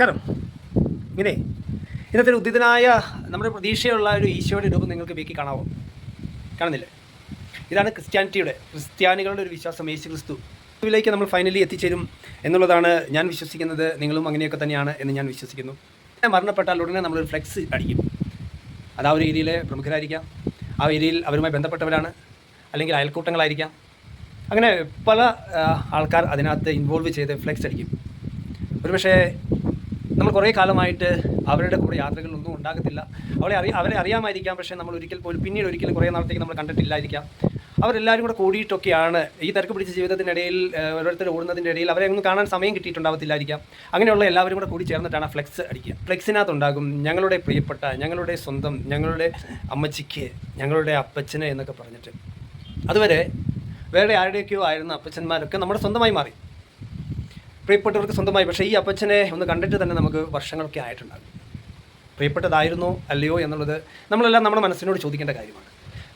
നമസ്കാരം. ഇങ്ങനെ ഇന്നത്തെ ഒരു ഉദിതനായ നമ്മുടെ പ്രതീക്ഷയുള്ള ഒരു ഈശോയുടെ രൂപം നിങ്ങൾക്ക് വീക്കി കാണാമോ? കാണുന്നില്ലേ? ഇതാണ് ക്രിസ്ത്യാനികളുടെ ഒരു വിശ്വാസം. യേശു ക്രിസ്തുവിലേക്ക് നമ്മൾ ഫൈനലി എത്തിച്ചേരും എന്നുള്ളതാണ് ഞാൻ വിശ്വസിക്കുന്നത്. നിങ്ങളും അങ്ങനെയൊക്കെ തന്നെയാണ് എന്ന് ഞാൻ വിശ്വസിക്കുന്നു. മരണപ്പെട്ടാൽ ഉടനെ നമ്മളൊരു ഫ്ലെക്സ് അടിക്കും. അത് ആ ഒരു ഏരിയയിലെ പ്രമുഖരായിരിക്കാം, ആ ഏരിയയിൽ അവരുമായി ബന്ധപ്പെട്ടവരാണ്, അല്ലെങ്കിൽ അയൽക്കൂട്ടങ്ങളായിരിക്കാം. അങ്ങനെ പല ആൾക്കാർ അതിനകത്ത് ഇൻവോൾവ് ചെയ്ത് ഫ്ലെക്സ് അടിക്കും. ഒരുപക്ഷേ നമ്മൾ കുറേ കാലമായിട്ട് അവരുടെ കൂടെ യാത്രകളൊന്നും ഉണ്ടാകത്തില്ല. അവരെ അറിയാമായിരിക്കാം, പക്ഷേ നമ്മൾ പിന്നീട് ഒരിക്കലും കുറേ നാളത്തേക്ക് നമ്മൾ കണ്ടിട്ടില്ലായിരിക്കാം. അവരെല്ലാവരും കൂടെ കൂടിയിട്ടൊക്കെയാണ് ഈ തിരക്ക് പിടിച്ച ജീവിതത്തിനിടയിൽ ഓരോരുത്തർ ഓടുന്നതിൻ്റെ ഇടയിൽ അവരെ ഒന്നും കാണാൻ സമയം കിട്ടിയിട്ടുണ്ടാവത്തില്ലായിരിക്കാം. അങ്ങനെയുള്ള എല്ലാവരും കൂടെ കൂടി ചേർന്നിട്ടാണ് ഫ്ലെക്സ് അടിക്കുക. ഫ്ലെക്സിനകത്തുണ്ടാകും ഞങ്ങളുടെ പ്രിയപ്പെട്ട, ഞങ്ങളുടെ സ്വന്തം, ഞങ്ങളുടെ അമ്മച്ചിക്ക്, ഞങ്ങളുടെ അപ്പച്ചന് എന്നൊക്കെ പറഞ്ഞിട്ട്. അതുവരെ വേറെ ആരുടെയൊക്കെയോ ആയിരുന്ന അപ്പച്ചന്മാരൊക്കെ നമ്മുടെ സ്വന്തമായി മാറി, പ്രിയപ്പെട്ടവർക്ക് സ്വന്തമായി. പക്ഷേ ഈ അപ്പച്ചനെ ഒന്ന് കണ്ടിട്ട് തന്നെ നമുക്ക് വർഷങ്ങളൊക്കെ ആയിട്ടുണ്ടാകും. പ്രിയപ്പെട്ടതായിരുന്നോ അല്ലയോ എന്നുള്ളത് നമ്മളെല്ലാം നമ്മുടെ മനസ്സിനോട് ചോദിക്കേണ്ട കാര്യമാണ്.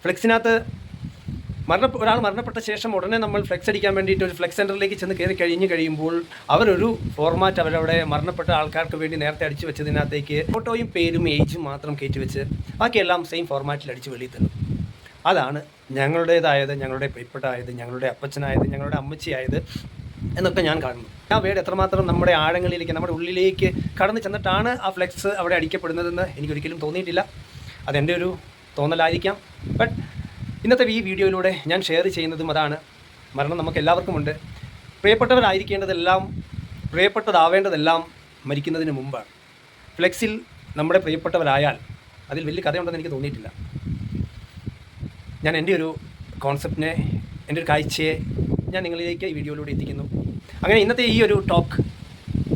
ഫ്ലെക്സിനകത്ത് ഒരാൾ മരണപ്പെട്ട ശേഷം ഉടനെ നമ്മൾ ഫ്ലെക്സ് അടിക്കാൻ വേണ്ടിയിട്ട് ഒരു ഫ്ലെക്സ് സെൻറ്ററിലേക്ക് ചെന്ന് കയറി കഴിയുമ്പോൾ അവരൊരു ഫോർമാറ്റ് അവരവിടെ മരണപ്പെട്ട ആൾക്കാർക്ക് വേണ്ടി നേരത്തെ അടിച്ചു വെച്ചതിനകത്തേക്ക് ഫോട്ടോയും പേരും ഏജും മാത്രം കയറ്റി വെച്ച് ബാക്കിയെല്ലാം സെയിം ഫോർമാറ്റിൽ അടിച്ച് വെളിയിൽ തരും. അതാണ് ഞങ്ങളുടേതായത്, ഞങ്ങളുടെ പ്രിയപ്പെട്ടതായത്, ഞങ്ങളുടെ അപ്പച്ചനായത്, ഞങ്ങളുടെ അമ്മച്ചിയായത് എന്നൊക്കെ ഞാൻ കാണുന്നു. ആ വേർഡ് എത്രമാത്രം നമ്മുടെ ആഴങ്ങളിലേക്ക്, നമ്മുടെ ഉള്ളിലേക്ക് കടന്നു ചെന്നിട്ടാണ് ആ ഫ്ലെക്സ് അവിടെ അടിക്കപ്പെടുന്നതെന്ന് എനിക്കൊരിക്കലും തോന്നിയിട്ടില്ല. അതെൻ്റെ ഒരു തോന്നലായിരിക്കാം. ബട്ട് ഇന്നത്തെ ഈ വീഡിയോയിലൂടെ ഞാൻ ഷെയർ ചെയ്യുന്നതും അതാണ്. മരണം നമുക്ക് എല്ലാവർക്കുമുണ്ട്. പ്രിയപ്പെട്ടതാവേണ്ടതെല്ലാം മരിക്കുന്നതിന് മുമ്പാണ്. ഫ്ലെക്സിൽ നമ്മുടെ പ്രിയപ്പെട്ടവരായാൽ അതിൽ വലിയ കഥയുണ്ടെന്ന് എനിക്ക് തോന്നിയിട്ടില്ല. ഞാൻ എൻ്റെ ഒരു കോൺസെപ്റ്റിനെ, എൻ്റെ ഒരു കാഴ്ചയെ ഞാൻ നിങ്ങളിലേക്ക് ഈ വീഡിയോയിലൂടെ എത്തിക്കുന്നു. അങ്ങനെ ഇന്നത്തെ ഈ ഒരു ടോക്ക്,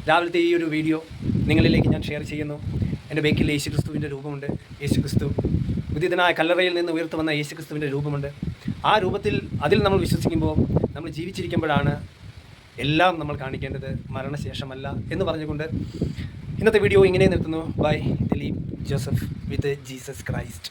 രാവിലത്തെ ഈ ഒരു വീഡിയോ നിങ്ങളിലേക്ക് ഞാൻ ഷെയർ ചെയ്യുന്നു. എൻ്റെ ബേക്കിൽ യേശു ക്രിസ്തുവിൻ്റെ രൂപമുണ്ട്. യേശു ക്രിസ്തു ഉദിതനായ കല്ലറയിൽ നിന്ന് ഉയർത്തു വന്ന യേശു ക്രിസ്തുവിൻ്റെ രൂപമുണ്ട്. ആ രൂപത്തിൽ അതിൽ നമ്മൾ വിശ്വസിക്കുമ്പോൾ, നമ്മൾ ജീവിച്ചിരിക്കുമ്പോഴാണ് എല്ലാം നമ്മൾ കാണിക്കേണ്ടത്, മരണശേഷമല്ല എന്ന് പറഞ്ഞുകൊണ്ട് ഇന്നത്തെ വീഡിയോ ഇങ്ങനെ നിർത്തുന്നു. Bye Dileep Joseph with Jesus Christ.